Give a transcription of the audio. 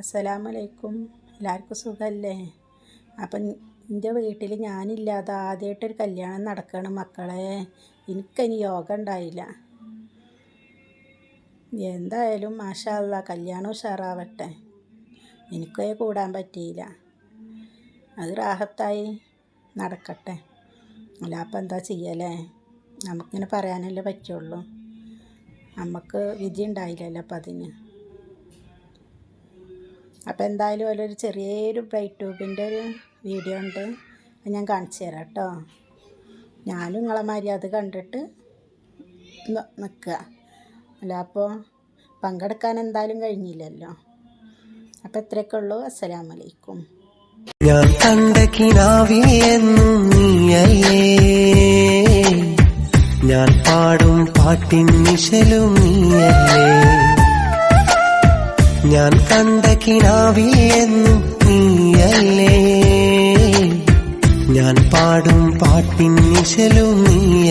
അസ്സലാമലൈക്കും. എല്ലാവർക്കും സുഖമല്ലേ? അപ്പം എൻ്റെ വീട്ടിൽ ഞാനില്ലാതെ ആദ്യമായിട്ടൊരു കല്യാണം നടക്കണം മക്കളെ. എനിക്കതിന് യോഗ ഉണ്ടായില്ല. എന്തായാലും മാഷാ അല്ലാ കല്യാണം ഉഷാറാവട്ടെ. എനിക്കേ കൂടാൻ പറ്റിയില്ല. അത് റാഹത്തായി നടക്കട്ടെ. അല്ല അപ്പം എന്താ ചെയ്യലേ? നമുക്കിങ്ങനെ പറയാനല്ലേ പറ്റുള്ളൂ. നമുക്ക് വിധി ഉണ്ടായില്ലല്ലോ അപ്പം അതിന്. അപ്പോൾ എന്തായാലും അതിലൊരു ചെറിയൊരു ബ്രൈറ്റ് ട്യൂബിൻ്റെ ഒരു വീഡിയോ ഉണ്ട്, അത് ഞാൻ കാണിച്ചു തരാം കേട്ടോ. ഞാനും നിങ്ങളെ മാതിരി അത് കണ്ടിട്ട് നിൽക്കുക. അല്ല അപ്പോൾ പങ്കെടുക്കാൻ എന്തായാലും കഴിഞ്ഞില്ലല്ലോ. അപ്പോൾ ഇത്രയൊക്കെ ഉള്ളൂ. അസ്സലാമലൈക്കും. ഞാൻ കണ്ട കിനാവിയെന്നും നീയല്ലേ, ഞാൻ പാടും പാട്ടിൻ നിശലും നീയല്ലേ. ഞാൻ കണ്ട കിനാവിയെന്നും നീയല്ലേ, ഞാൻ പാടും പാട്ടിൻ നിശലും നീ